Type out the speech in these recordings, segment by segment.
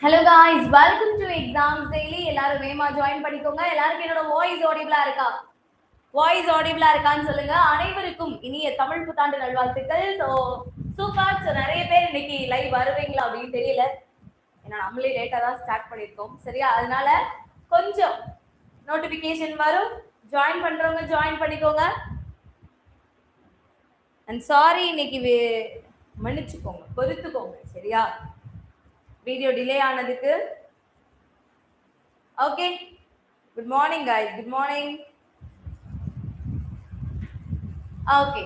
Hello guys, welcome to Exams Daily. எல்லாரும் வேமா join பண்ணிக்கோங்க. எல்லாருக்கும் என்னோட வாய்ஸ் ஆடிபிளா இருக்கா? வாய்ஸ் ஆடிபிளா இருக்கான்னு சொல்லுங்க. அனைவருக்கும் இனிய தமிழ் புத்தாண்டு நல்வாழ்த்துக்கள். சூப்பர். நிறைய பேர் இன்னைக்கு லைவ் வருவீங்களா அப்படின்னு தெரியல. ஏன்னா நம்மளே லேட்டா தான் ஸ்டார்ட் பண்ணிருக்கோம். சரியா? அதனால கொஞ்சம் நோட்டிபிகேஷன் வரும். ஜாயின் பண்றவங்க ஜாயின் பண்ணிக்கோங்க. அண்ட் சாரி இன்னைக்கு மன்னிச்சுக்கோங்க, பொறுத்துக்கோங்க. சரியா? வீடியோ டிலே ஆனதுக்கு. Okay, good morning guys, good morning. Okay,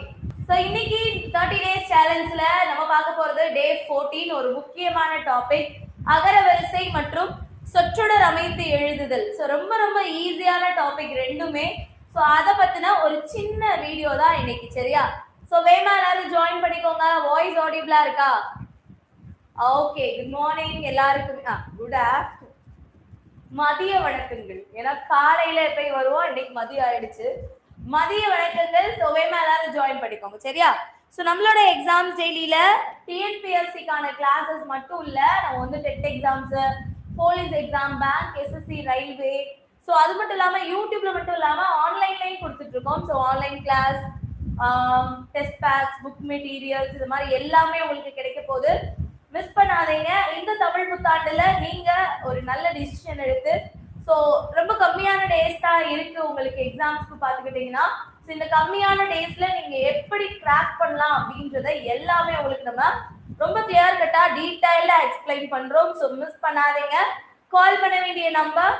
so இன்னைக்கு 30 டேஸ் சேலஞ்சில் நம்ம பார்க்க போகிறது டே 14. ஒரு முக்கியமான டாபிக் அகர வரிசை மற்றும் சொற்றொடர் அமைத்து எழுதுதல். ஸோ ரொம்ப ரொம்ப ஈஸியான டாபிக் ரெண்டுமே. ஸோ அதை பற்றின ஒரு சின்ன வீடியோ தான் இன்னைக்கு. சரியா? ஸோ வேமா எல்லாரும் ஜாயின் பண்ணிக்கோங்க. வாய்ஸ் ஆடிபிளா இருக்கா? ஓகே, குட் மார்னிங் எல்லாருக்கும். குட் ஆஃப்டர்நூன், மதிய வணக்கங்கள். ஏன்னா காலையில போய் வருவோம், இன்னைக்கு மதியம் ஆயிடுச்சு. மதிய வணக்கங்கள். ஸோ வேமா எல்லாரும் ஜாயின் பண்ணிக்கோங்க. சரியா? ஸோ நம்மளோட எக்ஸாம்ஸ் டெய்லியில டிஎன்பிஎஸ்சிக்கான கிளாஸஸ் மட்டும் இல்ல, நம்ம வந்து TET exams, police exam, bank, SSC, railway, so அது மட்டும் இல்லாம யூடியூப்ல மட்டும் இல்லாம ஆன்லைன்லையும் கொடுத்துட்டு இருக்கோம். So online class, test packs, book materials, இது மாதிரி எல்லாமே உங்களுக்கு கிடைக்க போகுது. மிஸ் பண்ணாதீங்க. இந்த தமிழ் புத்தாண்டுல நீங்க ஒரு நல்ல டிசிஷன் எடுத்து, ஸோ ரொம்ப கம்மியான டேஸ் தான் இருக்கு உங்களுக்கு எக்ஸாம்ஸ்க்கு பார்த்துக்கிட்டீங்கன்னா, ஸோ இந்த கம்மியான டேஸ்ல நீங்க எப்படி கிராக் பண்ணலாம் அப்படின்றத எல்லாமே உங்களுக்கு நம்ம ரொம்ப கிளியர் கட்டா டீடைல்டா எக்ஸ்பிளைன் பண்றோம். ஸோ மிஸ் பண்ணாதீங்க. கால் பண்ண வேண்டிய நம்பர்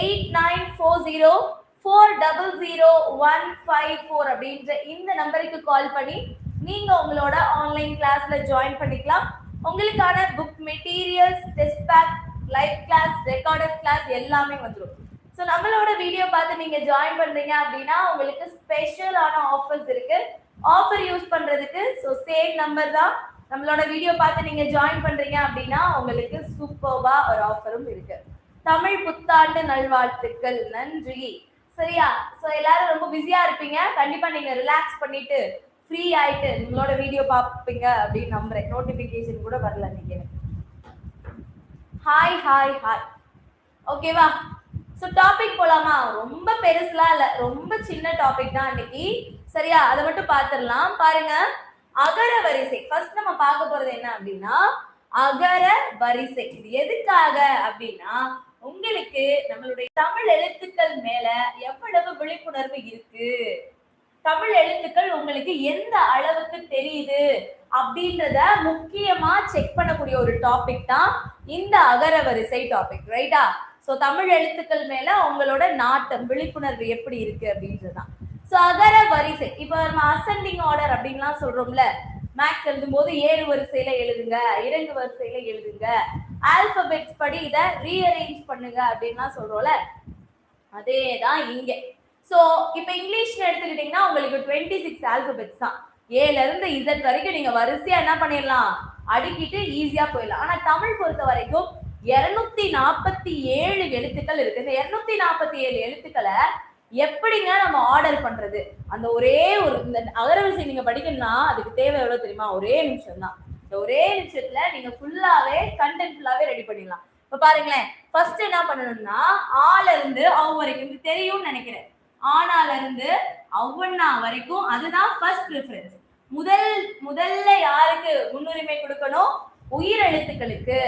8940400154 அப்படின்ற இந்த நம்பருக்கு கால் பண்ணி நீங்க உங்களோட ஆன்லைன் கிளாஸ்ல ஜாயின் பண்ணிக்கலாம். உங்களுக்கான book materials, test pack, live class, recorded class எல்லாமே வந்துடும். ஸோ நம்மளோட வீடியோ பார்த்து நீங்க ஜாயின் பண்றீங்க அப்படின்னா உங்களுக்கு ஸ்பெஷலான ஆஃபர்ஸ் இருக்கு. ஆஃபர் யூஸ் பண்றதுக்கு ஸோ சேம் நம்பர் தான். நம்மளோட வீடியோ பார்த்து நீங்க ஜாயின் பண்றீங்க அப்படின்னா உங்களுக்கு சூப்பர்வா ஒரு ஆஃபரும் இருக்கு. தமிழ் புத்தாண்டு நல்வாழ்த்துக்கள். நன்றி. சரியா? ஸோ எல்லாரும் ரொம்ப பிஸியா இருப்பீங்க. கண்டிப்பா நீங்க ரிலாக்ஸ் பண்ணிட்டு ஃப்ரீ ஆயிட்டு உங்களோட வீடியோ பார்ப்பீங்க அப்படின்னு நம்புறேன். நோட்டிபிகேஷன் கூட வரல இன்னைக்கு எனக்கு. Hi hi hi. ஓகேவா? ஸோ டாபிக் போலாமா? ரொம்ப பெருசுலாம் இல்லை, ரொம்ப சின்ன டாபிக் தான் இன்னைக்கு. சரியா? அதை மட்டும் பார்த்துடலாம். பாருங்க, அகர வரிசை. ஃபர்ஸ்ட் நம்ம பார்க்க போறது என்ன அப்படின்னா அகர வரிசை. இது எதுக்காக அப்படின்னா உங்களுக்கு நம்மளுடைய தமிழ் எழுத்துக்கள் மேல எவ்வளவு விழிப்புணர்வு இருக்கு, தமிழ் எழுத்துக்கள் உங்களுக்கு எந்த அளவுக்கு தெரியுது அப்படின்றத முக்கியமா செக் பண்ணக்கூடிய ஒரு டாபிக் தான் இந்த அகர வரிசை டாபிக். ரைட்டா? ஸோ தமிழ் எழுத்துக்கள் மேல உங்களோட நாட்டம், விழிப்புணர்வு எப்படி இருக்கு அப்படின்றதுதான். ஸோ அகர வரிசை, இப்போ நம்ம அசெண்டிங் ஆர்டர் அப்படின்லாம் சொல்றோம்ல, மேக்ஸ் எழுதும் போது 7 வரிசையில எழுதுங்க, 2 வரிசையில எழுதுங்க, ஆல்பபெட்ஸ் படி இதை ரீஅரேஞ்ச் பண்ணுங்க அப்படின்லாம் சொல்றோம்ல, அதேதான் இங்க. ஸோ இப்போ இங்கிலீஷ்ல எடுத்துக்கிட்டீங்கன்னா உங்களுக்கு 26 ஆல்பபெட்ஸ் தான். ஏல இருந்து இசட் வரைக்கும் நீங்க வரிசையா என்ன பண்ணிடலாம், அடுக்கிட்டு ஈஸியா போயிடலாம். ஆனா தமிழ் பொறுத்த வரைக்கும் 247 எழுத்துக்கள் இருக்கு. இந்த 247 எழுத்துக்களை எப்படிங்க நம்ம ஆர்டர் பண்றது? அந்த ஒரே ஒரு இந்த அகரவரிசை நீங்க படிக்கணும்னா அதுக்கு தேவை எவ்வளவு தெரியுமா? ஒரே நிமிஷம் தான். இந்த ஒரே நிமிஷத்துல நீங்க ஃபுல்லாவே கண்டென்ட் ஃபுல்லாவே ரெடி பண்ணிடலாம். இப்ப பாருங்களேன், ஃபர்ஸ்ட் என்ன பண்ணணும்னா ஆல இருந்து அவ் வரைக்கும் தெரியும்னு நினைக்கிறேன். ஆனால இருந்து அவ்வண்ணா வரைக்கும், அதுதான் ஃபர்ஸ்ட் ப்ரிஃபரன்ஸ். முதல்ல யாருக்கு முன்னுரிமை கொடுக்கணும்? உயிர் எழுத்துக்களுக்கு.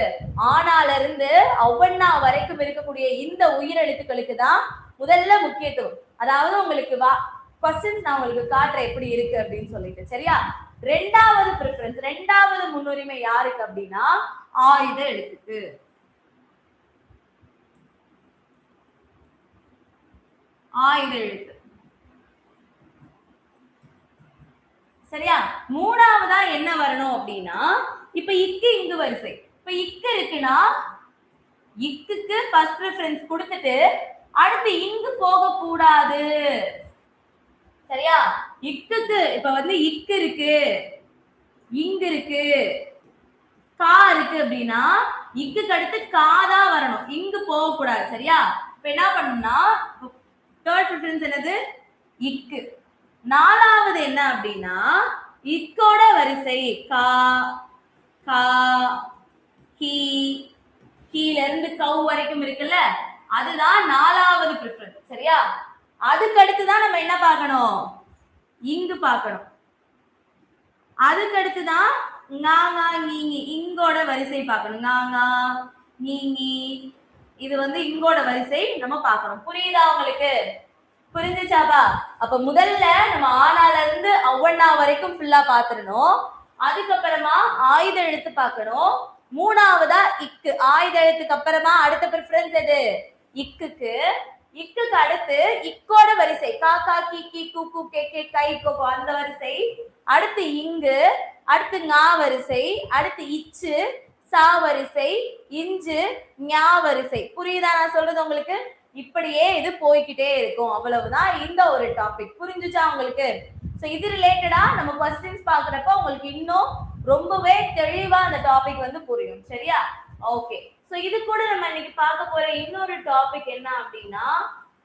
ஆனால இருந்து அவ்வண்ணா வரைக்கும் இருக்கக்கூடிய இந்த உயிர் எழுத்துக்களுக்கு தான் முதல்ல முக்கியத்துவம். அதாவது உங்களுக்கு क्वेश्चंस நான் உங்களுக்கு காட்டுறேன் எப்படி இருக்கு அப்படின்னு சொல்லிட்டு. சரியா? ரெண்டாவது ப்ரிஃபரன்ஸ், ரெண்டாவது முன்னுரிமை யாருக்கு அப்படின்னா ஆயுத எழுத்துக்கு. ஆயுத எழுத்து. சரியா? மூணாவதா என்ன வரணும் அப்படின்னா, இப்ப இக்கு இங்கு வரிசை. இப்ப இக்கு இருக்குன்னா இக்குக்கு ஃபர்ஸ்ட் ப்ரிஃபரன்ஸ் கொடுத்துட்டு அடுத்து இங்கு போக கூடாது. சரியா? இக்குக்கு இப்ப வந்து இக்கு இருக்கு, இங்கு இருக்கு, கா இருக்கு அப்படின்னா இக்குக்கு அடுத்து காதான் வரணும், இங்கு போக கூடாது. சரியா? இப்ப என்ன பண்ணணும்னா தேர்ட் ப்ரிஃபரன்ஸ் என்னது? இக்கு. நாலாவது என்ன அப்படின்னா இக்கோட வரிசை கா, கா, கி, கீழ இருந்து கவ் வரைக்கும் இருக்குல்ல, அதுதான் 4வது ப்ரிஃபரன்ஸ். சரியா? அதுக்கு அடுத்து தான் நம்ம என்ன பார்க்கணும், இங்கு பார்க்கணும். அதுக்கு அடுத்து தான் ஙாங்கா நீங்கி இங்கோட வரிசை பார்க்கணும். ஞாங்கா நீங்கி இது வந்து இங்கோட வரிசை நம்ம பார்க்கணும். புரியுதா உங்களுக்கு? புரிஞ்சுச்சாப்பா? அப்ப முதல்ல நம்ம ஆனால இருந்து ஒவ்வொன்னா வரைக்கும் ஃபுல்லா பாத்துறணும். அதுக்கப்புறமா ஆயுத எழுத்து பார்க்கணும். மூணாவதா இக்கு. ஆயுத எழுத்துக்கு அப்புறமா அடுத்த ப்ரிஃபரன்ஸ் எது? இக்குக்கு. இக்குக்கு அடுத்து இக்கோட வரிசை காக்கா கி கி கு கு கே கே கை கோ அந்த வரிசை. அடுத்து இங்கு, அடுத்து ஞா வரிசை, அடுத்து இச்சு சா வரிசை, இஞ்சு ஞா வரிசை. புரியுதா நான் சொல்றது உங்களுக்கு? இப்படியே இது போய்கிட்டே இருக்கும். அவ்வளவுதான் இந்த ஒரு டாபிக். புரிஞ்சுச்சா உங்களுக்கு? சோ இது ரிலேட்டடா நம்ம क्वेश्चंस பாக்குறப்ப உங்களுக்கு இன்னும் ரொம்பவே தெளிவா அந்த டாபிக் வந்து புரியும். சரியா? ஓகே. சோ இது கூட நம்ம இன்னைக்கு பார்க்க போற இன்னொரு டாபிக் என்ன அப்படின்னா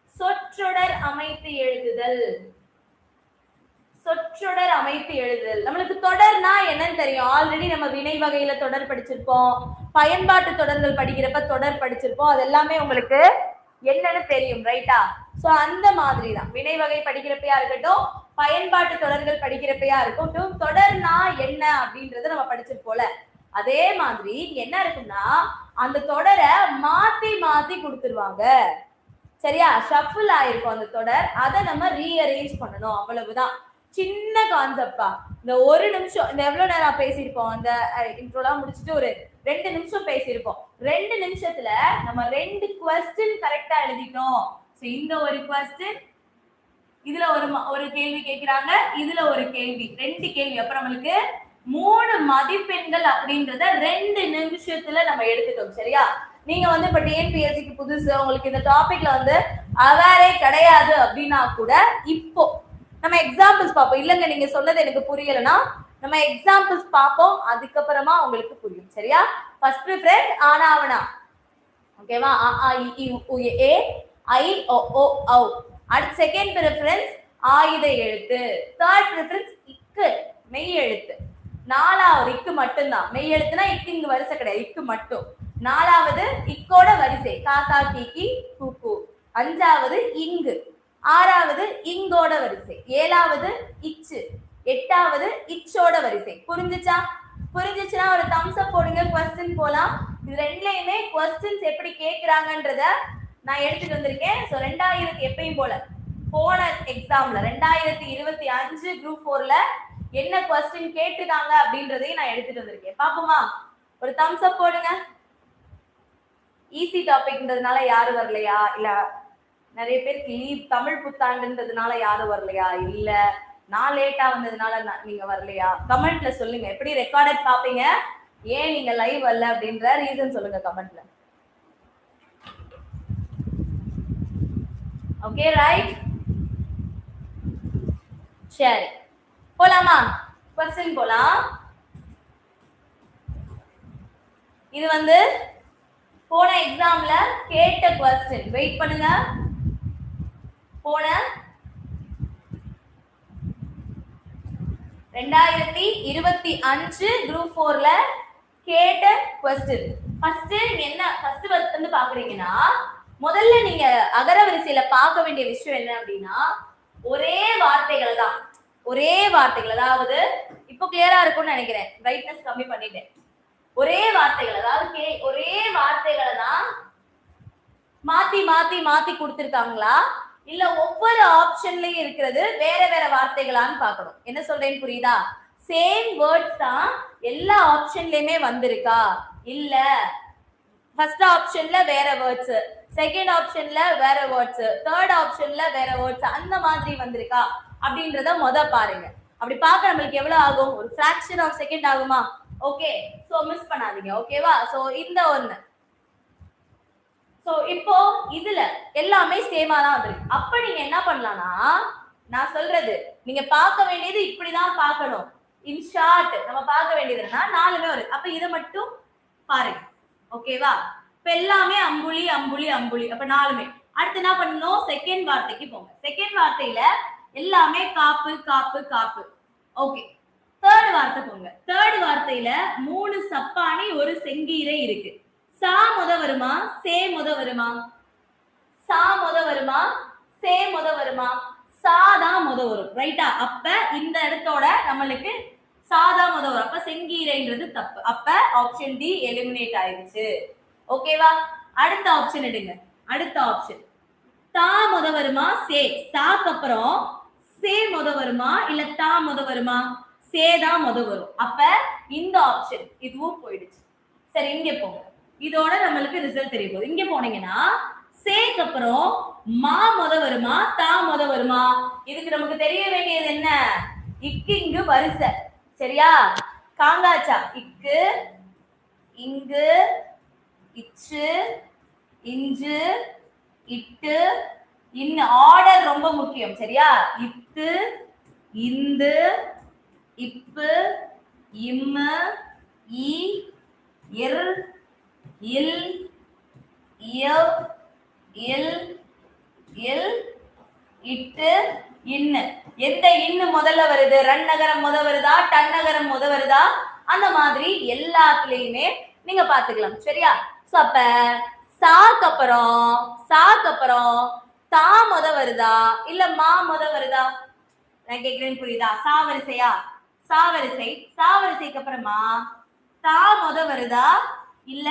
சொற்றொடர் அமைத்து எழுதுதல். சொற்றொடர் அமைத்து எழுதுதல். நம்மளுக்கு தொடர்னா என்னன்னு தெரியும். ஆல்ரெடி நம்ம வினை வகையில தொடர் படிச்சிருப்போம், பயன்பாட்டு தொடர்கள் படிக்கிறப்ப தொடர் படிச்சிருப்போம். அது எல்லாமே உங்களுக்கு என்னன்னு தெரியும். ரைட்டா? சோ அந்த மாதிரி தான் வினை வகை படிக்கிறப்பையா இருக்கட்டும், பயன்பாட்டு தொடர்கள் படிக்கிறப்பையா இருக்கட்டும், தொடர்னா என்ன அப்படின்றத நம்ம படிச்சிருப்போம்ல. அதே மாதிரி என்ன இருக்குன்னா அந்த தொடரை மாத்தி மாத்தி கொடுத்துருவாங்க. சரியா? ஷஃபிள் ஆயிருக்கும் அந்த தொடர். அதை நம்ம ரீஅரேஞ்ச் பண்ணணும். அவ்வளவுதான். சின்ன கான்செப்டா. இந்த ஒரு நிமிஷம், இந்த எவ்வளவு நேரம் பேசியிருப்போம், அந்த இன்ட்ரோலாம் முடிச்சுட்டு ஒரு 2 நிமிஷம் பேசியிருப்போம். 2 நிமிஷத்துல நம்ம 2 क्वेश्चन கரெக்டா எழுதிட்டோம். சோ இந்த ஒரு क्वेश्चन, இதுல ஒரு கேள்வி கேக்குறாங்க, இதுல ஒரு கேள்வி, 2 கேள்வி. அப்புறம் நம்மளுக்கு 3 மதிப்பெண்கள் அப்படின்றத 2 நிமிஷத்துல நம்ம எடுத்துட்டோம். சரியா? நீங்க வந்து இப்ப டிஎன்பிஎஸ்சிக்கு புதுசு, உங்களுக்கு இந்த டாபிக்ல வந்து அவேரே கிடையாது அப்படின்னா கூட இப்போ நம்ம எக்ஸாம்பிள்ஸ் பார்ப்போம். இல்லங்க நீங்க சொன்னது எனக்கு புரியலன்னா நம்ம எக்ஸாம்பிள்ஸ் பார்ப்போம். அதுக்கப்புறமா உங்களுக்கு புரியும். சரியா? ஃபர்ஸ்ட் ப்ரிஃபரன்ஸ் ஆனாவனா. ஓகேவா? அ ஆ இ ஈ உ ஏ ஐ ஓ ஓ ஔ. அடுத்து செகண்ட் ப்ரிஃபரன்ஸ் ஆயுத எழுத்து. தேர்ட் ப்ரிஃபரன்ஸ் இக்கு மெய் எழுத்து. நாலாவது இக்கு மட்டும்தான். மெய் எழுத்துனா இக்கு இங்க வரிசை கிடையாது, இக்கு மட்டும். நாலாவது இக்கோட வரிசை காக்கா கீக்கி கூக்கு. அஞ்சாவது இங்கு. ஆறாவது இங்கோட வரிசை. ஏழாவது இச்சு. எட்டாவது இச்சோட வரிசை. புரிஞ்சுச்சா? புரிஞ்சுச்சுன்னா ஒரு தம்ஸ் அப் போடுங்க. क्वेश्चन போலாம். இது ரெண்டுலயுமே क्वेश्चंस எப்படி கேக்குறாங்கன்றத நான் எடுத்துட்டு வந்திருக்கேன். சோ 2000 எப்பயும் போல போன எக்ஸாம்ல 2025 குரூப் 4ல என்ன क्वेश्चन கேட்டிருக்காங்க அப்படின்றதையும் நான் எடுத்துட்டு வந்திருக்கேன். பாப்போமா? ஒரு தம்ஸ் அப் போடுங்க. ஈஸி டாபிக்ன்றதுனால யாரும் வரலையா? இல்ல நிறைய பேருக்கு லீவ் தமிழ் புத்தாண்டுன்றதுனால யாரும் வரலையா? இல்ல நான் லேட்டா வந்ததுனால நீங்க வரலையா? கமெண்ட்ல சொல்லுங்க. எப்படி ரெக்கார்டட் பாப்பீங்க, ஏன் நீங்க லைவ் வரல அப்படின்ற ரீசன் சொல்லுங்க கமெண்ட்ல. Okay right? சரி போலாமா? क्वेश्चन போலாம். இது வந்து போன எக்ஸாம்ல கேட்ட क्वेश्चन. வெயிட் பண்ணுங்க. போன 2025 குரூப் 4ல கேட்ட क्वेश्चन. ஃபர்ஸ்ட் என்ன ஃபர்ஸ்ட் வந்து பாக்குறீங்கன்னா முதல்ல நீங்க அகர வரிசையில பார்க்க வேண்டிய விஷயம் என்ன அப்படின்னா ஒரே வார்த்தைகள் தான். ஒரே வார்த்தைகள். அதாவது இப்போ கிளியரா இருக்கும்னு நினைக்கிறேன். பிரைட்னஸ் கம்மி பண்ணிட்டேன். ஒரே வார்த்தைகள், அதாவது ஒரே வார்த்தைகளை தான் மாத்தி மாத்தி மாத்தி கொடுத்திருக்காங்களா இல்ல ஒவ்வொரு ஆப்ஷன்லயும் இருக்கிறது வேற வேற வார்த்தைகளான்னு பார்க்கணும். என்ன சொல்றேன்னு புரியுதா? சேம் வேர்ட்ஸ் தான் எல்லா ஆப்ஷன்லயுமே வந்திருக்கா இல்ல ஃபர்ஸ்ட் ஆப்ஷன்ல வேற வேர்ட்ஸ், செகண்ட் ஆப்ஷன்ல வேற வேர்ட்ஸ், தேர்ட் ஆப்ஷன்ல வேற வேர்ட்ஸ், அந்த மாதிரி வந்திருக்கா அப்படின்றத பாருங்க. அப்படி பார்க்க நம்மளுக்கு எவ்வளவு ஆகும்? ஒரு ஃபிராக்ஷன் ஆஃப் செகண்ட் ஆகுமா? ஓகே, சோ மிஸ் பண்ணாதீங்க. ஓகேவா? சோ இந்த ஒண்ணு. சோ இப்போ இதுல எல்லாமே சேமா தான் வந்திருக்கு. அப்ப நீங்க என்ன பண்ணலாம்னா நான் சொல்றது நீங்க பார்க்க வேண்டியது இப்படிதான் பார்க்கணும். இன் ஷார்ட் நம்ம பார்க்க வேண்டியதுன்னா 4மே வரும். அப்ப இதை மட்டும் பாருங்க. ஓகேவா? இப்ப எல்லாமே அம்புலி அம்புலி அம்புலி. அப்ப 4மே. அடுத்து என்ன பண்ணணும்? செகண்ட் வார்த்தைக்கு போங்க. செகண்ட் வார்த்தையில எல்லாமே காப்பு காப்பு காப்பு. ஓகே. தேர்ட் வார்த்தை போங்க. தேர்ட் வார்த்தையில 3 சப்பானி ஒரு செங்கீரை இருக்கு. சா முத வருமா சே முத வருமா? சா முத வருமா சே முத வருமா? சா தான் முத வரும். ரைட்டா? அப்ப இந்த இடத்தோட நம்மளுக்கு சாதா முத வரும். அப்ப செங்கீரைன்றது தப்பு. அப்ப ஆப்ஷன் டி எலிமினேட் ஆயிடுச்சு. ஓகேவா? அடுத்த ஆப்ஷன் எடுங்க. அடுத்த ஆப்ஷன் தா முத வருமா சே? சாக்கு அப்புறம் சே முத வருமா இல்ல தா முத வருமா? சே தான் முத வரும். அப்ப இந்த ஆப்ஷன் இதுவும் போயிடுச்சு. சரி, இங்க போங்க. இதோட நம்மளுக்கு ரிசல்ட் தெரிய போகுது. இங்க போனீங்கன்னா சேக்கு அப்புறம் மா முத வருமா தா முத வருமா? இதுக்கு நமக்கு தெரிய வேண்டியது என்ன? இக்கு இங்கு வரிசை. சரியா? காங்காச்சா இக்கு இங்கு இச்சு இஞ்சு இட்டு இன்னு ஆர்டர் ரொம்ப முக்கியம். சரியா? இத்து இந்து இப்பு இம்மு இ இர் இல் இயவ் இல் இல் இட்டு இன்னு. எந்த இன்னு முதல்ல வருது? ரன் நகரம் முத வருதா டன் நகரம் முத வருதா? அந்த மாதிரி எல்லாத்துலயுமே நீங்க பாத்துக்கலாம். சரியா? சோ அப்ப சாக்கு அப்புறம் தா முத வருதா இல்ல மா முத வருதா? நான் கேக்குறேன் புரியுதா? சா வரிசையா? சா வரிசை. சா வரிசைக்கு அப்புறமா தா முத வருதா இல்ல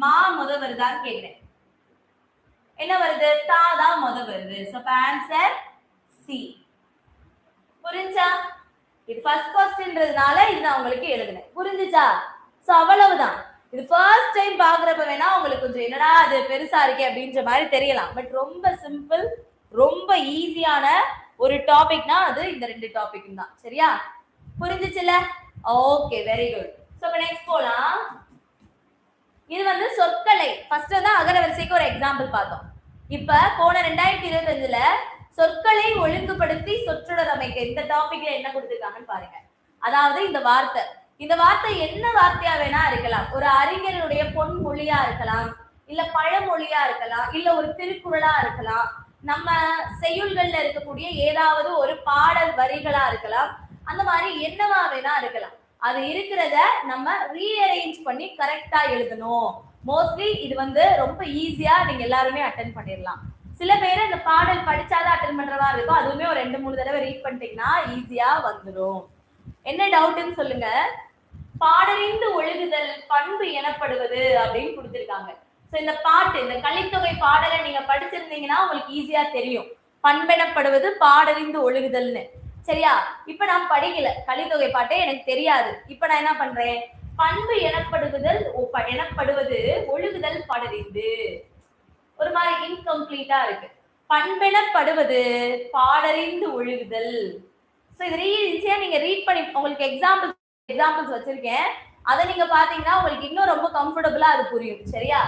மா முத வருதான்னு கேக்குறேன். என்ன வருது? தா தான் முத வருது. So answer C. புரிஞ்சா? இது ஃபர்ஸ்ட் क्वेश्चनன்றதுனால இது நான் உங்களுக்கு எழுதுனேன். புரிஞ்சுச்சா? சோ அவ்வளவுதான். இது ஃபர்ஸ்ட் டைம் பாக்குறப்ப வேணா உங்களுக்கு கொஞ்சம் என்னடா அது பெருசா இருக்கே அப்படின்ற மாதிரி தெரியலாம். பட் ரொம்ப சிம்பிள், ரொம்ப ஈஸியான ஒரு டாபிக்னா அது இந்த ரெண்டு டாபிக் தான். சரியா? புரிஞ்சுச்சுல? Okay, very good. சோ இப்ப நெக்ஸ்ட் போலாம். இது வந்து சொற்களை ஃபர்ஸ்ட் வந்து அகர வரிசைக்கு ஒரு எக்ஸாம்பிள் பார்த்தோம். இப்ப போன 2025ல சொற்களை ஒழுங்குபடுத்தி சொற்றொடர் அமைக்க இந்த டாபிக்ல என்ன கொடுத்திருக்காங்கன்னு பாருங்க. அதாவது இந்த வார்த்தை என்ன வார்த்தையா வேணா இருக்கலாம். ஒரு அறிஞருடைய பொன்மொழியா இருக்கலாம், இல்ல பழமொழியா இருக்கலாம், இல்ல ஒரு திருக்குறளா இருக்கலாம், நம்ம செய்யுள்கள்ல இருக்கக்கூடிய ஏதாவது ஒரு பாடல் வரிகளா இருக்கலாம். அந்த மாதிரி என்னவா வேணா இருக்கலாம். அது இருக்கிறத நம்ம ரீஅரேஞ்ச் பண்ணி கரெக்டா எழுதணும். மோஸ்ட்லி இது வந்து ரொம்ப ஈஸியா நீங்க எல்லாருமே அட்டென்ட் பண்ணிடலாம். சில பேர் இந்த பாடல் படிச்சாதான் அட்டென்ட் பண்றவா இருக்கும். அதுவுமே ஒரு 2-3 தடவை ரீட் பண்ணிட்டீங்கன்னா ஈஸியா வந்துடும். என்ன டவுட்னு சொல்லுங்க. பாடறிந்து ஒழுகுதல் பண்பு எனப்படுவது அப்படின்னு கொடுத்திருக்காங்க. சோ இந்த பாட்டு, இந்த கலித்தொகை பாடலை நீங்க படிச்சிருந்தீங்கன்னா உங்களுக்கு ஈஸியா தெரியும். பண்பெனப்படுவது பாடறிந்து ஒழுகுதல்னு. சரியா? இப்ப நான் படிக்கல, கலித்தொகை பாட்டே எனக்கு தெரியாது. இப்ப நான் என்ன பண்றேன்? பண்பு எனப்படுவது ஒழுகுதல் பாடறிந்து. ஒரு மாதிரி இன்கம்ப்ளீட்டா இருக்கு. பண்பெனப்படுவது பாடறிந்து ஒழுகுதல். சோ இது ஈஸியா நீங்க ரீட் பண்ணி உங்களுக்கு எக்ஸாம்பிள்ஸ் வச்சிருக்கேன். அதை நீங்க பாத்தீங்கன்னா உங்களுக்கு இன்னும் ரொம்ப கம்ஃபர்டபுளா அது புரியும். சரியா?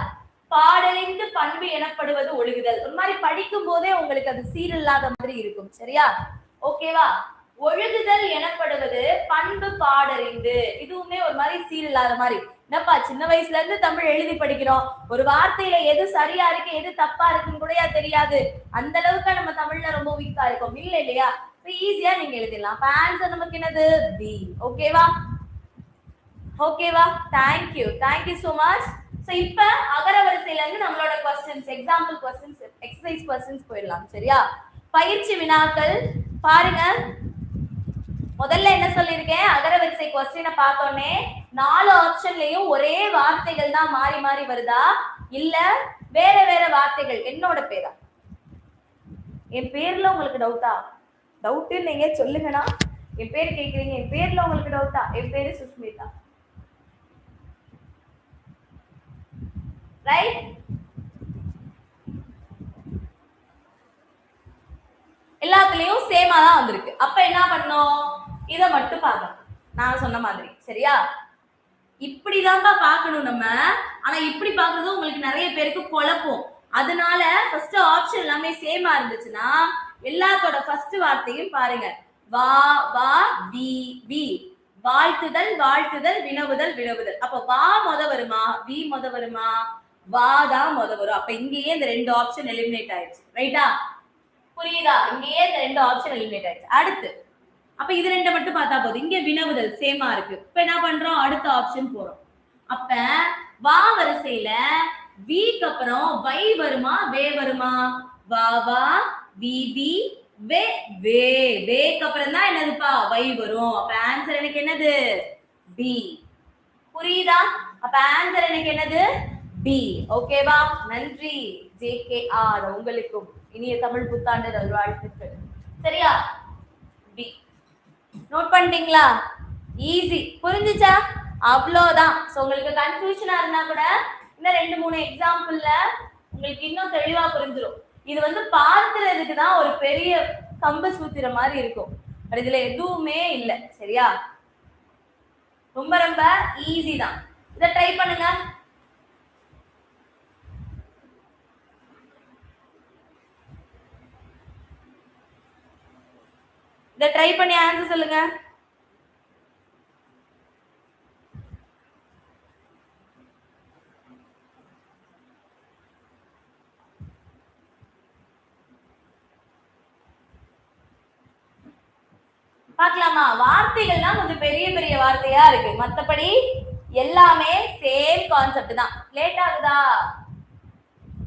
பாடறிந்து பண்பு எனப்படுவது ஒழுகுதல். ஒரு மாதிரி படிக்கும் போதே உங்களுக்கு அது சீர் இல்லாத மாதிரி இருக்கும். சரியா? ஓகேவா? ஒழுகுதல் எனப்படுவது பண்பு பாடறிந்து. இதுவுமே ஒரு மாதிரி சீர் இல்லாத மாதிரி. என்னப்பா சின்ன வயசுல இருந்து தமிழ் எழுதி படிக்கிறோம், ஒரு வார்த்தையில எது சரியா இருக்கு எது தப்பா இருக்குன்னு கூட தெரியாது. அந்த அளவுக்கு நம்ம தமிழ்ல ரொம்ப வீக்கா இருக்கோம் இல்ல இல்லையா? ஈஸியா நீங்க எழுதிடலாம். ஆன்சர் நமக்கு என்னது? பி. ஓகேவா? ஓகேவா? Thank you so much. சோ இப்ப அகர வரிசையில இருந்து நம்மளோட questions, example questions, exercise questions போயிடலாம். சரியா? பயிற்சி வினாக்கள் பாருங்க. முதல்ல என்ன சொல்லிருக்கேன்? அகர வரிசை क्वेश्चन பார்த்தோனே 4 ஆப்ஷன்லயும் ஒரே வார்த்தைகள் தான் மாறி மாறி வருதா இல்ல வேற வேற வார்த்தைகள் என்னோட பேரா? என் பேர்ல உங்களுக்கு டவுட்டா? டவுட் நீங்க சொல்லுங்கனா. என் பேர் கேக்குறீங்க, என் பேர்ல உங்களுக்கு டவுட்டா? என் பேரு சுஷ்மிதா. ரைட்? எல்லாத்துலயும் சேமா தான் வந்திருக்கு. அப்ப என்ன பண்ணோம்? இத மட்டும் பார்க்கணும். நான் சொன்ன மாதிரி. சரியா? இப்படிதான்ப்பா பார்க்கணும் நம்ம. ஆனா இப்படி பார்க்கிறது உங்களுக்கு நிறைய பேருக்கு குழப்பம். அதனால ஃபர்ஸ்ட் ஆப்ஷன் எல்லாமே சேமா இருந்துச்சுன்னா எல்லாத்தோட ஃபர்ஸ்ட் வார்த்தையும் பாருங்க. வா வா வி வி. வாழ்த்துதல் வாழ்த்துதல் வினவுதல் வினவுதல். அப்ப வா முத வருமா வி முத வருமா? வா தான் முத வரும். அப்ப இங்கேயே இந்த 2 ஆப்ஷன் எலிமினேட் ஆயிடுச்சு. ரைட்டா? புரியுதா? இங்கேயே இந்த 2 ஆப்ஷன் எலிமினேட் ஆயிடுச்சு. அடுத்து அப்ப இது ரெண்டை மட்டும் பார்த்தா போதும். இங்க வினவுதல் சேமா இருக்கு. இப்ப என்ன பண்றோம்? அடுத்த ஆப்ஷன் போறோம். அப்ப வா வரிசையில வீக்கு அப்புறம் வை வருமா வே வருமா? வா வா வி வி வே வே. வேக்கு அப்புறம் தான் என்னதுப்பா வை வரும். அப்ப ஆன்சர் எனக்கு என்னது பி. புரியுதா? அப்ப ஆன்சர் எனக்கு என்னது பி. ஓகேவா? நன்றி ஜேகேஆர். உங்களுக்கும் இனிய தமிழ் புத்தாண்டு நல்வாழ்த்துக்கள். சரியா? பி. நோட் பண்ணிட்டீங்களா? ஈஸி. புரிஞ்சுச்சா? அவ்வளோதான். சோ உங்களுக்கு கன்ஃபியூஷனா இருந்தா கூட இந்த 2-3 எக்ஸாம்பிள்ல உங்களுக்கு இன்னும் தெளிவா புரிஞ்சிடும். இது வந்து பார்க்கிறதுக்கு தான் ஒரு பெரிய கம்பு சூத்திர மாதிரி இருக்கும். இதுல எதுவுமே இல்லை. சரியா? ரொம்ப ரொம்ப ஈஸி தான். இதை ட்ரை பண்ணுங்க. இதை ட்ரை பண்ணி ஆன்சர் சொல்லுங்க. பார்க்கலாமா? வார்த்தைகள்லாம் கொஞ்சம் பெரிய பெரிய வார்த்தையா இருக்கு. மத்தபடி எல்லாமே சேம் கான்செப்ட் தான். லேட் ஆகுதா?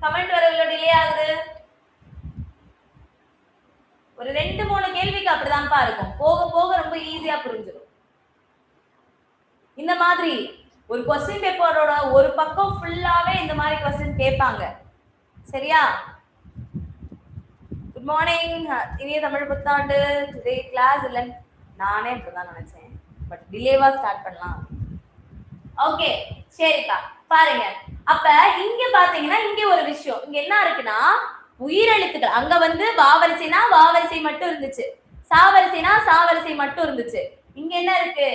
கமெண்ட் வரல, டிலே ஆகுது. ஒரு 2-3 கேள்விக்கு அப்படிதான்ப்பா இருக்கும். போக போக ரொம்ப ஈஸியா புரிஞ்சிடும். இந்த மாதிரி ஒரு क्वेश्चन பேப்பரோட ஒரு பக்கம் ஃபுல்லாவே இந்த மாதிரி क्वेश्चन கேட்பாங்க. சரியா? Good morning. இனிய தமிழ் புத்தாண்டு. டுடே கிளாஸ் இல்ல. நானே இப்பதான் நினைச்சேன். பட் டிலேவா ஸ்டார்ட் பண்ணலாம். ஓகே சரிப்பா. பாருங்க. அப்ப இங்க பாத்தீங்கன்னா இங்க ஒரு விஷயம். இங்க என்ன இருக்குன்னா உயிரெழுத்துக்கள். அங்க வந்து வாவரிசைனா வாவரிசை மட்டும் இருந்துச்சு. சாவரிசைனா சாவரிசை மட்டும் இருந்துச்சு. இங்க என்ன இருக்கு?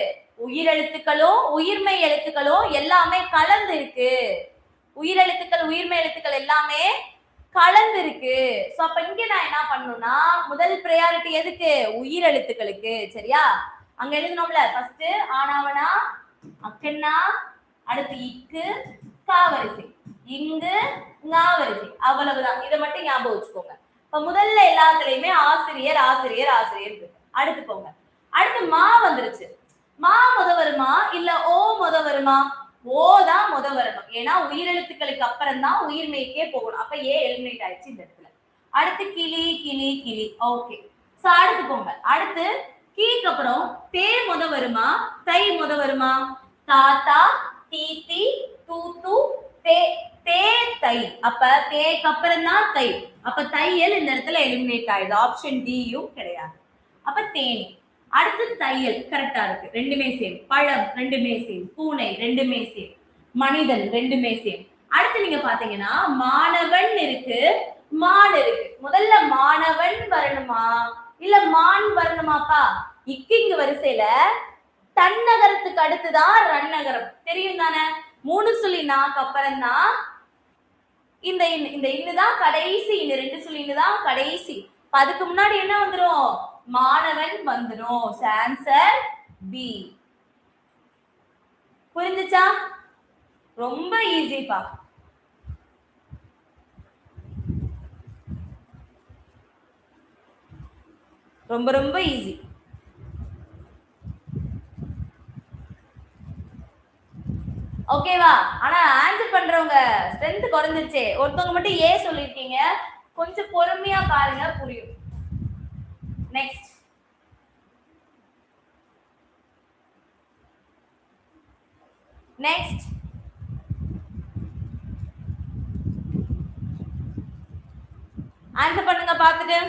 உயிரெழுத்துக்களும் உயிர்மை எழுத்துக்களும் எல்லாமே கலந்து இருக்கு. உயிரெழுத்துக்கள் உயிர்மை எழுத்துக்கள் எல்லாமே கலந்து இருக்கு. சோ அப்ப இங்க நான் என்ன பண்ணணும்னா முதல் பிரையாரிட்டி எதுக்கு? உயிரெழுத்துக்களுக்கு. சரியா? அங்க எழுதணும்ல. ஃபர்ஸ்ட் ஆனாவனா அக்கன்னா, அடுத்து இக்கு காவரிசை, இங்கு ஞாவரிசை. அவ்வளவுதான். இதை மட்டும் ஞாபகம் வச்சுக்கோங்க. இப்ப முதல்ல எல்லாத்துலயுமே ஆசிரியர் ஆசிரியர் ஆசிரியர் இருக்கு. அடுத்து போங்க. அடுத்து மா வந்துருச்சு. மா முத வருமா இல்ல ஓ முத வருமா? ஓ தான் முத வரணும். ஏன்னா உயிரெழுத்துக்களுக்கு அப்புறம் தான் உயிர்மெய்க்கே போகணும். அப்ப ஏ எலிமினேட் ஆயிடுச்சு இந்த இடத்துல. அடுத்து கிளி கிளி கிளி. ஓகே. சோ அடுத்து போங்க. அடுத்து கீக்கு அப்புறம் தே முத வருமா தை முத வருமா? தாத்தா தீத்தி தூத்து தே தே தை. அப்ப தேக்கு அப்புறம் தான் தை. அப்ப தையல் இந்த இடத்துல எலிமினேட் ஆயிடுது. ஆப்ஷன் டியும் கிடையாது. அப்ப தேனி. அடுத்து தையல் கரெக்டா இருக்கு. ரெண்டுமே சேம். பழம் ரெண்டுமே சேம். பூனை ரெண்டுமே சேம். மனிதன் ரெண்டுமே சேம். அடுத்து நீங்க பாத்தீங்கன்னா மாணவன் இருக்கு, மான் இருக்கு. முதல்ல மாணவன் வரணுமா இல்ல மான் வரணுமாப்பா? இக்கிங்கு வரிசையில தன்னகரத்துக்கு அடுத்துதான் ரன்னகரம். தெரியும் தானே? 3 சொல்லி நாக்கு அப்புறம் தான் இந்த இந்த இன்னுதான் கடைசி. இந்த 2 சொல்லி இன்னுதான் கடைசி. அதுக்கு முன்னாடி என்ன வந்துரும்? மாணவன் வந்துரும். Answer B. புரிஞ்சுச்சா? ரொம்ப ஈஸிப்பா. ரொம்ப ரொம்ப ஈஸி. ஓகேவா? ஆனா ஆன்சர் பண்றவங்க ஸ்ட்ரென்த் குறைஞ்சிருச்சு. ஒருத்தவங்க மட்டும் ஏ சொல்லிருக்கீங்க. கொஞ்சம் பொறுமையா பாருங்க, புரியும். நெக்ஸ்ட். நெக்ஸ்ட். ஆன்சர் பண்ணுங்க பார்த்துட்டு.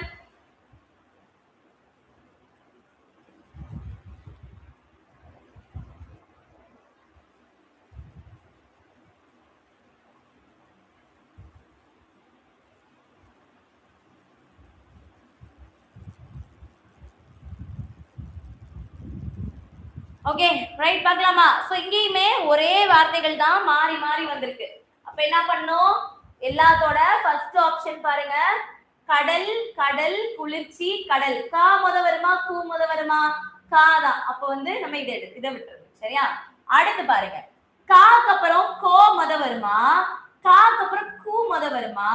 Okay right. பார்க்கலாமா? சோ இங்கேயுமே ஒரே வார்த்தைகள் தான் மாறி மாறி வந்திருக்கு. அப்ப என்ன பண்ணும்? எல்லாத்தோட ஃபர்ஸ்ட் ஆப்ஷன் பாருங்க. கடல் கடல் குளிர்ச்சி கடல். கா முத வருமா கூ முத வருமா? கா தான். அப்ப வந்து நம்ம இதை விட்டுறோம். சரியா? அடுத்து பாருங்க. காக்கு அப்புறம் கோ முத வருமா? காக்கு அப்புறம் கூ முத வருமா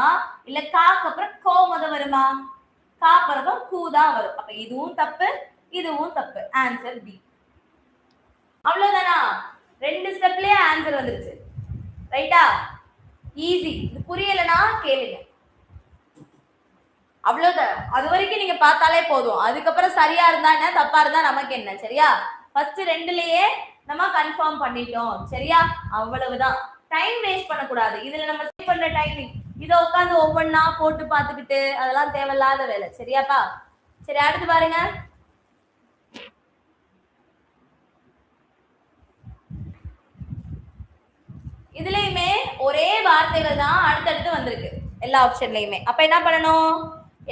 இல்ல காக்கு அப்புறம் கோ முத வருமா? கா அப்புறம் கூ தான் வரும். அப்ப இதுவும் தப்பு, இதுவும் தப்பு. Answer B. அவ்வளவுதானா? 2 ஸ்டெப்லயே ஆன்சர் வந்துருச்சு. ரைட்டா? ஈஸி. இது புரியலனா கேளுங்க. அவ்வளவுதான். அது வரைக்கும் நீங்க பார்த்தாலே போதும். அதுக்கப்புறம் சரியா இருந்தா என்ன, தப்பா இருந்தா நமக்கு என்ன, சரியா? ஃபர்ஸ்ட் ரெண்டுலயே நம்ம கன்ஃபார்ம் பண்ணிட்டோம், சரியா? அவ்வளவுதான். டைம் வேஸ்ட் பண்ணக்கூடாது. இதுல நம்ம சேவ் பண்ற டைமிங் இதை உட்காந்து ஒவ்வொன்னா போட்டு பார்த்துக்கிட்டு அதெல்லாம் தேவையில்லாத வேலை, சரியாப்பா? சரி, அடுத்து பாருங்க. இதுலயுமே ஒரே வார்த்தைகள் தான் அடுத்தடுத்து வந்திருக்கு எல்லா ஆப்ஷன்லயுமே. அப்ப என்ன பண்ணணும்,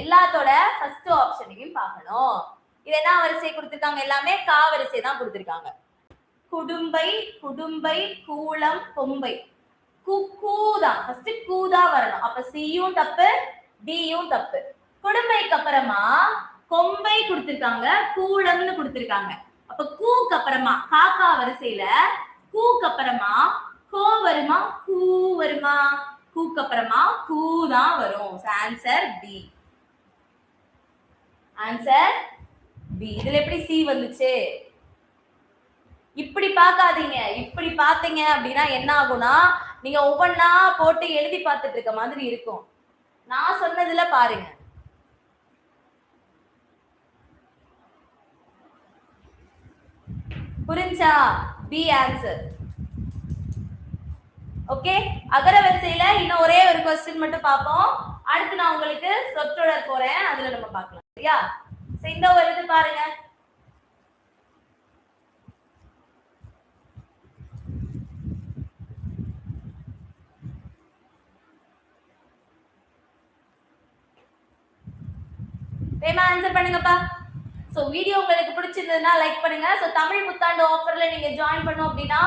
எல்லாத்தோட ஃபர்ஸ்ட் ஆப்ஷனையும் பார்க்கணும். இது என்ன வரிசை கொடுத்திருக்காங்க, எல்லாமே கா வரிசை தான் கொடுத்திருக்காங்க. குடும்பை, குடும்பை, கூளம், கொம்பை. கூதான் ஃபர்ஸ்ட் கூதா வரணும். அப்ப சியும் தப்பு, டியும் தப்பு. குடும்பைக்கு அப்புறமா கொம்பை கொடுத்திருக்காங்க, கூளம்னு கொடுத்திருக்காங்க. அப்ப கூக்கு அப்புறமா காக்கா வரிசையில கூக்கு அப்புறமா கோ வருமா, கூ வருமா? கூக்கு அப்புறமா கூ தான் வரும். Answer B. Answer B. இதுல எப்படி சி வந்துச்சு? இப்படி பார்க்காதீங்க. இப்படி பார்த்தீங்க அப்படின்னா என்ன ஆகும்னா, நீங்க ஒவ்வொன்னா போட்டு எழுதி பார்த்துட்டு இருக்க மாதிரி இருக்கும். நான் சொன்னதுல பாருங்க. புரிஞ்சா? B answer. ஓகே, அகர வரிசையில இன்னும் ஒரே ஒரு क्वेश्चन மட்டும் பார்ப்போம். அடுத்து நான் உங்களுக்கு சொற்றொடர் போறேன், அதுல நம்ம பார்க்கலாம், சரியா? இந்த ஒரு இது பாருங்க. வேமா ஆன்சர் பண்ணுங்கப்பா. சோ வீடியோ உங்களுக்கு பிடிச்சிருந்ததுன்னா லைக் பண்ணுங்க. சோ தமிழ் புத்தாண்டு ஆஃபர்ல நீங்க ஜாயின் பண்ணனும் அப்படினா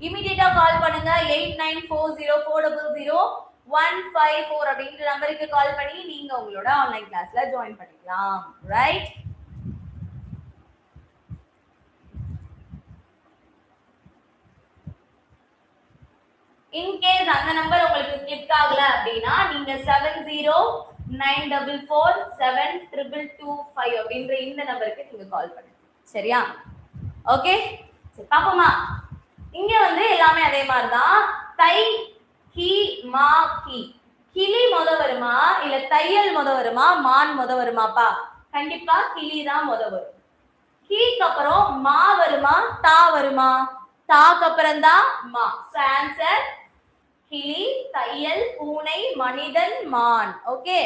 இமிடியேட்டா கால் பண்ணுங்க. 8940000154 அப்படிங்கிற நம்பருக்கு கால் பண்ணி நீங்க உங்களோட ஆன்லைன் கிளாஸ்ல ஜாயின் பண்ணிக்கலாம். ரைட்? இன் கேஸ் அந்த நம்பர் உங்களுக்கு கிளிக் ஆகல அப்படின்னா நீங்க 7094472225 அப்படின்ற இந்த நம்பருக்கு நீங்க கால் பண்ணுங்க, சரியா? ஓகே, சரி பாப்போமா. இங்க வந்து எல்லாமே அதே மாதிரி தான். தை, கி, மா, கி. கிளி முத வருமா இல்ல தையல் முத வருமா, மான் முத வருமாப்பா? கண்டிப்பா கிளி தான் முத வரும். கீக்கு அப்புறம் மா வருமா, தா வருமா? தாக்கு அப்புறம் தான் மா. ஆன்சர் கிளி, தையல், பூனை, மனிதன், மான். ஓகே,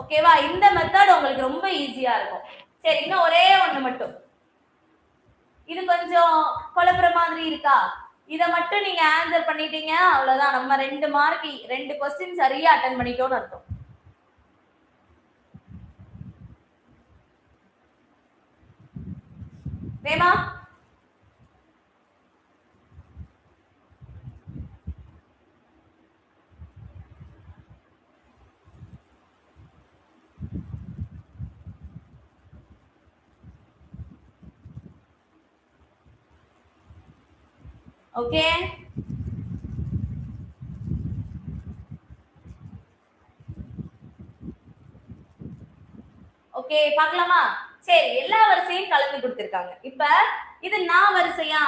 ஓகேவா? இந்த மெத்தட் உங்களுக்கு ரொம்ப ஈஸியா இருக்கும். சரி, இன்னும் ஒரே ஒண்ணு மட்டும். இது கொஞ்சம் குழப்புற மாதிரி இருக்கா? இத மட்டும் நீங்க ஆன்சர் பண்ணிட்டீங்க, அவ்வளவுதான். நம்ம 2 மார்க் 2 क्वेश्चन சரியா அட்டெண்ட் பண்ணிட்டோம்னு அர்த்தம். வேமா? ஓகே, ஓகே பார்க்கலாமா? சரி, எல்லா வரிசையும் கலந்து கொடுத்திருக்காங்க. இப்ப இது நா வரிசையா,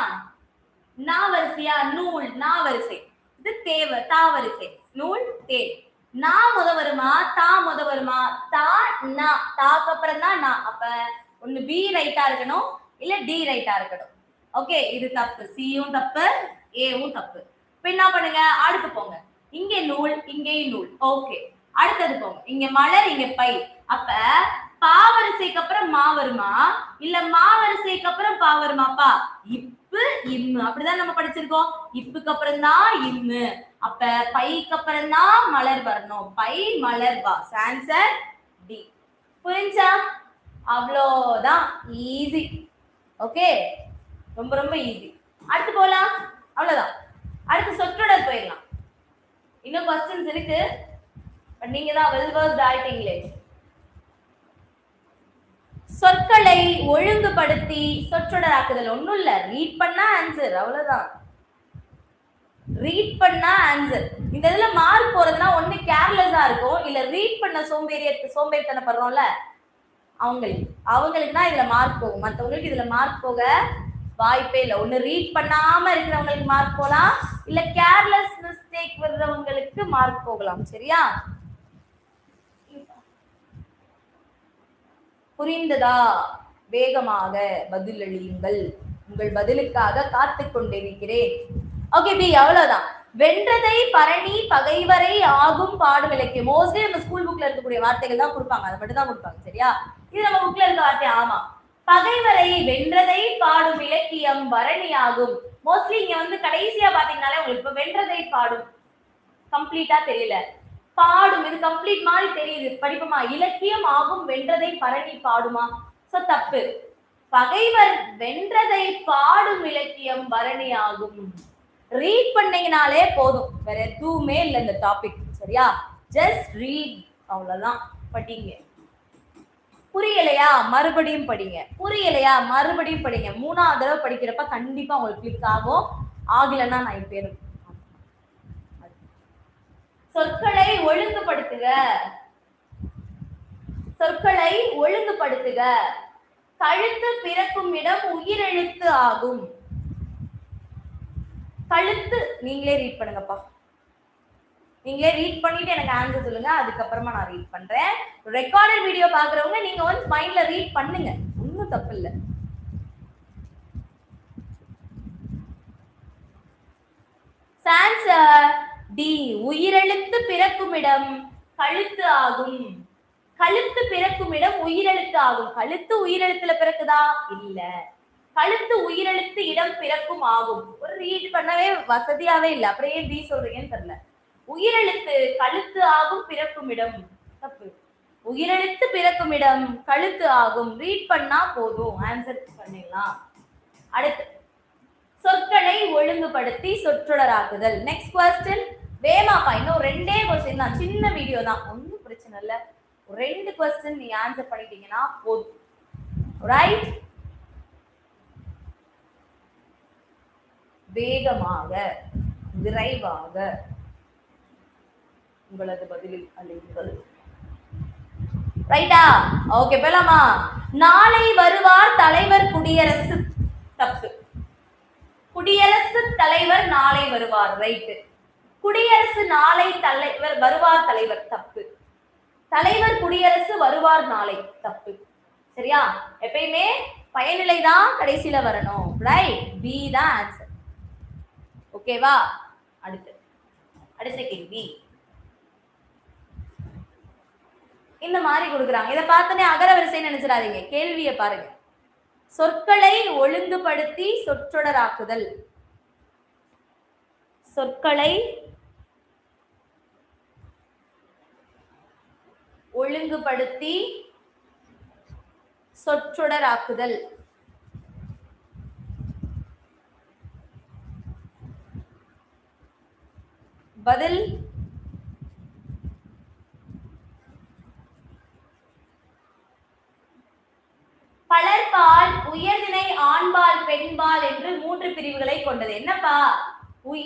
நா வரிசையா? நூல் நா வரிசை. இது தேவ தா வரிசை. நூல் தேவ். நா முத வருமா, தா முத வருமா? தா நா. தாக்கு அப்புறம் தான் நா. அப்ப ஒன்னு பி ரைட்டா இருக்கணும் இல்ல டி ரைட்டா இருக்கணும். ஓகே, இது தப்பு. சியும் தப்பு, ஏவும் தப்பு. இப்ப என்ன பண்ணுங்க, அடுத்து போங்க. இங்க நூல், இங்கேயும் நூல். ஓகே, அடுத்தது போங்க. இங்க மலர், இங்க பை. அப்ப பா வரிசைக்கு அப்புறம் மா வருமா இல்ல மா வரிசைக்கு அப்புறம் பா வருமாப்பா? இப்பு, இம்மு. அப்படிதான் நம்ம படிச்சிருக்கோம். இப்புக்கு அப்புறம் தான் இம்மு. அப்ப பைக்கு அப்புறம் தான் மலர் வரணும். பை, மலர், பா. Answer D. புரிஞ்சா? அவ்வளோதான். ஈஸி. ஓகே, ரொம்ப ரொம்ப ஈஸி. அடுத்து போலாம். அவ்வளவுதான். அடுத்து சொற்றொடர் போயிடலாம். இன்னும் क्वेश्चंस இருக்கு, பட் நீங்க தான் வெல் வெர்ஸ்ட் ஆயிட்டீங்களே. சொற்களை ஒழுங்குபடுத்தி சொற்றொடராக்குதல். ஒண்ணும் இல்ல, ரீட் பண்ணா ஆன்சர், அவ்வளவுதான். ரீட் பண்ணா ஆன்சர். இந்த இதுல மார்க் போறதுனா ஒண்ணு கேர்லெஸ்ஸா இருக்கும், இல்ல ரீட் பண்ண சோம்பேறித்தனப்படுறோம்ல அவங்களுக்கு தான் இதுல மார்க் போகும். மற்றவங்களுக்கு இதுல மார்க் போக வாய்ப்பே இல்லை. ஒண்ணு ரீட் பண்ணாம இருக்கிறவங்களுக்கு மார்க் போகலாம், இல்ல கேர்லெஸ் மிஸ்டேக் வர்றவங்களுக்கு மார்க் போகலாம். சரியா? புரிந்ததா? வேகமாக பதிலளியுங்கள். உங்கள் பதிலுக்காக காத்து கொண்டிருக்கிறேன். ஓகே பி, அவ்வளவுதான். வென்றதை பரணி பகைவரை ஆகும் பாடும் இலக்கியம். மோஸ்ட்லி நம்ம ஸ்கூல் புக்ல இருக்கக்கூடிய வார்த்தைகள் தான் கொடுப்பாங்க, அதை மட்டும் தான் கொடுப்பாங்க. சரியா? இது நம்ம புக்ல இருக்க வார்த்தை. ஆமா, பகைவரை வென்றதை பாடும் இலக்கியம் பரணி ஆகும். மோஸ்ட்லி இங்க வந்து கடைசியா பாத்தீங்கன்னாலே உங்களுக்கு இப்ப வென்றதை பாடும் கம்ப்ளீட்டா தெரியல, பாடும் இது கம்ப்ளீட் மாதிரி தெரியுது, படிப்புமா. இலக்கியம் ஆகும் வென்றதை பரணி பாடுமா? சோ தப்பு. பகைவர் வென்றதை பாடும் இலக்கியம் பரணி ஆகும். ரீட் பண்ணீங்கனாலே போதும், வேற எதுவுமே இல்லை இந்த டாபிக். சரியா? ஜஸ்ட் ரீட், அவ்வளவுதான். படிங்க. புரியலையா? மறுபடியும் படிங்க. புரியலையா? மறுபடியும் படிங்க. 3வது தடவை படிக்கிறப்ப கண்டிப்பா உங்களுக்கு கிளிக் ஆகும். ஆகலன்னா நான் பேரும். சொற்களை ஒழுங்குபடுத்துக. சொற்களை ஒழுங்குபடுத்துக. கழுத்து பிறக்கும் இடம் உயிரெழுத்து ஆகும். கழுத்து நீங்களே ரீட் பண்ணுங்கப்பா. நீங்களே ரீட் பண்ணிட்டு எனக்கு ஆன்சர் சொல்லுங்க, அதுக்கப்புறமா நான் ரீட் பண்றேன். ரெக்கார்டட் வீடியோ பாக்குறவங்க நீங்க ஒன்ஸ் மைண்ட்ல ரீட் பண்ணுங்க, ஒன்னும் தப்பு இல்லை. சான்சர் டி, உயிரெழுத்து பிறக்கும் இடம் கழுத்து ஆகும். கழுத்து பிறக்கும் இடம் உயிரெழுத்து ஆகும். கழுத்து உயிரெழுத்துல பிறக்குதா? இல்ல. கழுத்து உயிரெழுத்து இடம் பிறக்கும் ஆகும். ஒரு ரீட் பண்ணவே வசதியாவே இல்லை, அப்புறம் ஏன் டி சொல்றீங்கன்னு தெரியல. உயிரெழுத்து கழுத்து ஆகும் பிறக்கும் இடம் தப்பு. உயிரெழுத்து பிறக்கும் இடம் கழுத்து ஆகும். ரீட் பண்ணா போதும், ஆன்சர் பண்ணிடலாம். அடுத்து, சொற்களை ஒழுங்குபடுத்தி சொற்றொடராக்குதல். Next question. வேமாப்பா, இன்னும் 2 क्वेश्चन தான், சின்ன வீடியோ தான், ஒன்றும் பிரச்சனை இல்லை. 2 क्वेश्चन நீங்க ஆன்சர் பண்ணிட்டீங்கன்னா போதும். ரைட்? வேகமாக விரைவாக உங்களது பதிலில் அளியுங்கள். ரைட்டா? ஓகே, போலாமா? நாளை வருவார் தலைவர் குடியரசு தப்பு. குடியரசு தலைவர் நாளை வருவார். ரைட். குடியரசு நாளை தலைவர் வருவார் தலைவர் தப்பு. தலைவர் குடியரசு வருவார் நாளை தப்பு. சரியா? எப்பயுமே பயனிலை தான் கடைசியில வரணும். ரைட்? பி தான் ஆன்சர். ஓகேவா? அடுத்த கேள்வி. இந்த மாதிரி கொடுக்குறாங்க, இதை பார்த்தனே அகர வரிசை நினைச்சிடாதீங்க, கேள்வியை பாருங்க. சொற்களை ஒழுங்குபடுத்தி சொற்றொடராக்குதல். சொற்களை ஒழுங்குபடுத்தி சொற்றொடராக்குதல். பதில் பலர்பால், உயர்திணை, ஆண்பால், பெண்பால் என்று 3 பிரிவுகளை கொண்டது. என்னப்பா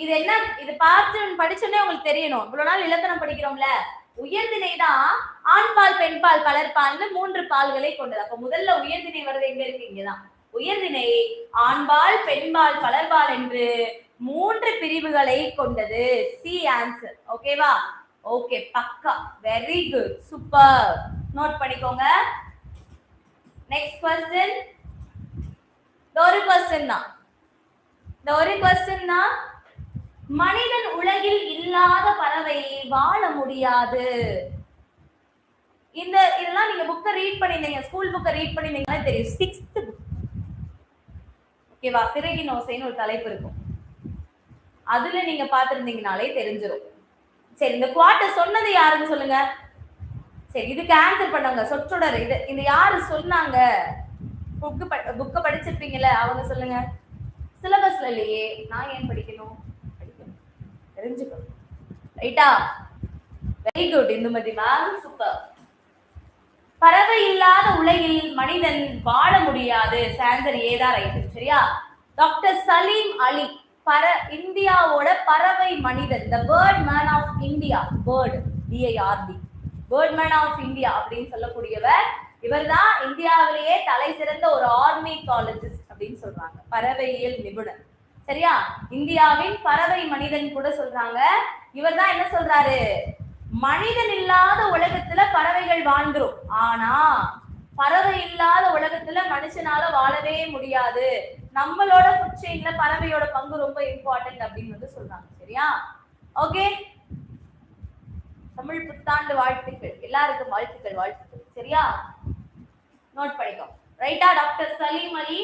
இது? என்ன இது? பார்த்து படிச்சோன்னே உங்களுக்கு தெரியணும். இவ்வளவு நாள் இலக்கணம் படிக்கிறோம்ல, உயர்திணை தான் ஆண்பால், பெண்பால், பலர்பால்னு 3 பால்களை கொண்டது. அப்ப முதல்ல உயர்திணை வருது எங்க இருக்கு? இங்கதான். உயர்திணை ஆண்பால், பெண்பால், பலர்பால் என்று 3 பிரிவுகளை கொண்டது. C answer. ஓகேவா? ஓகே, பக்கா, வெரி குட், சூப்பர். நோட் பண்ணிக்கோங்க. Next question. ஒரு क्वेश्चन தான். மனிதன் உலகில் இல்லாத பறவை வாழ முடியாது. இதெல்லாம் நீங்க புக்கை ரீட் பண்ணிருந்தீங்க, ஸ்கூல் புக்கை ரீட் பண்ணிருந்தீங்கன்னா தெரியும். 6th book. ஓகேவா? சிறகின் ஓசைன்னு ஒரு தலைப்பு இருக்கும், அதுல நீங்க பாத்திருந்தீங்கனாலே தெரிஞ்சிடும். சரி, இந்த குவார்டர் சொன்னது யாருன்னு சொல்லுங்க. சரி, இதுக்கு ஆன்சர் பண்ணுங்க. சொற்றொடர் இது யாரு சொன்னாங்க? புக்க படிச்சிருப்பீங்கல்ல, அவங்க சொல்லுங்க. சிலபஸ்ல இல்லையே, நான் ஏன் படிக்கணும்? தெரிஞ்சுக்கணும். ரைட்டா? Very good Indumathi ma'am, super. பறவை இல்லாத உலகில் மனிதன் வாழ முடியாது. ஆன்சர் ஏதான் ரைட். சரியா? டாக்டர் சலீம் அலி இந்தியாவோட பறவை மனிதன், the bird man of India. Bird BIRD, bird man of India அப்படின்னு சொல்லக்கூடியவர். இவர் தான் இந்தியாவிலேயே தலை சிறந்த ஒரு ஆர்னிகாலஜிஸ்ட் அப்படின்னு சொல்றாங்க. பறவையியல் நிபுணர். சரியா? இந்தியாவின் பறவை மனிதன் கூட சொல்றாங்க. இவர் தான் என்ன சொல்றாரு, மனிதன் இல்லாத உலகத்துல பறவைகள் வாழ்ந்துரும், ஆனா பறவை இல்லாத உலகத்துல மனுஷனால வாழவே முடியாது, நம்மளோட ஃபுட் செயின்ல பறவையோட பங்கு ரொம்ப இம்பார்ட்டன்ட் அப்படின்னு வந்து சொல்றாங்க. சரியா? ஓகே, தமிழ் புத்தாண்டு வாழ்த்துக்கள், எல்லாருக்கும் வாழ்த்துக்கள் வாழ்த்துக்கள். சரியா? நோட் பண்ணிக்கோ. ரைட்டா? டாக்டர் சலீம் அலி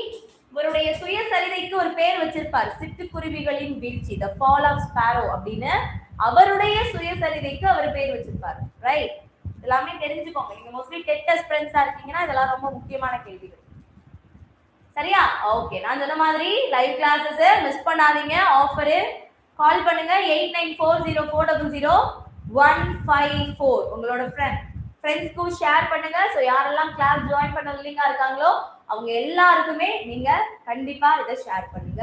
இவருடைய சுயசரிதைக்கு ஒரு பேர் வச்சிருப்பார், சிட்டுக்குருவிகளின் வீழ்ச்சி, த ஃபால் ஆஃப் ஸ்பாரோ அப்படின்னு அவருடைய சுயசரிதைக்கு அவர் பேர் வச்சிருப்பார். ரைட்? எல்லாமே தெரிஞ்சுக்கோங்க. நீங்க மோஸ்ட்லி டெட் அஸ்பிரண்ட்ஸா இருக்கீங்கன்னா இதெல்லாம் ரொம்ப முக்கியமான கேள்விகள். சரியா? ஓகே, நான் சொன்ன மாதிரி லைவ் கிளாஸஸ் மிஸ் பண்ணாதீங்க. ஆஃபர் கால் பண்ணுங்க 8940000154. உங்களோட ஃப்ரெண்ட்ஸ்க்கு ஷேர் பண்ணுங்க. ஸோ யாரெல்லாம் கிளாஸ் ஜாயின் பண்ண வில்லிங்கா இருக்காங்களோ அவங்க எல்லாருக்குமே நீங்க கண்டிப்பா இதை ஷேர் பண்ணுங்க.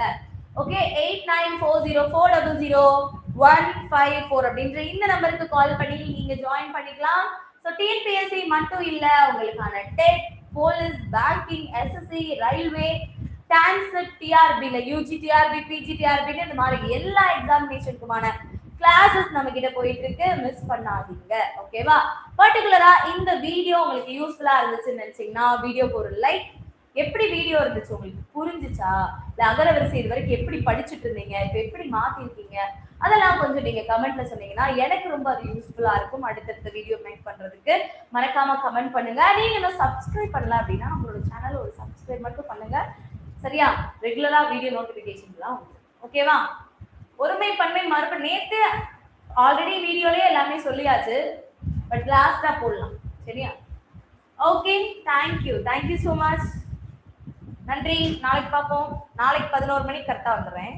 ஓகே, 8940000154 அப்படின்ற இந்த நம்பருக்கு கால் பண்ணி நீங்க ஜாயின் பண்ணிக்கலாம். ஸோ டிஎன்பிஎஸ்சி மட்டும் இல்ல, உங்களுக்கான TET, police, banking, SSC, railway, TANCET, டிஆர்பில யூஜி டிஆர்பி, பிஜி டிஆர்பி இந்த மாதிரி எல்லா எக்ஸாமினேஷனுக்குமான கிளாஸஸ் நம்ம கிட்ட போயிட்டு இருக்கு, மிஸ் பண்ணாதீங்க. ஓகேவா? பர்டிகுலரா இந்த வீடியோ உங்களுக்கு யூஸ்ஃபுல்லா இருந்துச்சுன்னு நினைச்சீங்கன்னா வீடியோக்கு ஒரு லைக். எப்படி வீடியோ இருந்துச்சு, உங்களுக்கு புரிஞ்சுச்சா, இல்ல அகரவரிசை இது வரைக்கும் எப்படி படிச்சுட்டு இருந்தீங்க, இப்ப எப்படி மாத்திருக்கீங்க, அதெல்லாம் கொஞ்சம் நீங்க கமெண்ட்ல சொன்னீங்கன்னா எனக்கு ரொம்ப அது யூஸ்ஃபுல்லா இருக்கும் அடுத்தடுத்த வீடியோ மேக் பண்றதுக்கு. மறக்காம கமெண்ட் பண்ணுங்க. நீங்க இன்னும் சப்ஸ்கிரைப் பண்ணல அப்படின்னா நம்மளோட சேனல் ஒரு சப்ஸ்கிரைப் மட்டும் பண்ணுங்க. சரியா? ரெகுலரா வீடியோ நோட்டிபிகேஷன்லாம் உண்டு. ஓகேவா? ஒருமை பன்மை மறுப்பு நேத்து ஆல்ரெடி வீடியோலயே எல்லாமே சொல்லியாச்சு, பட் லாஸ்டா போடலாம். சரியா? Okay, thank you so much. நன்றி. நாளைக்கு பார்ப்போம். நாளைக்கு 11 மணிக்கு கரெக்டா வந்துடுறேன்.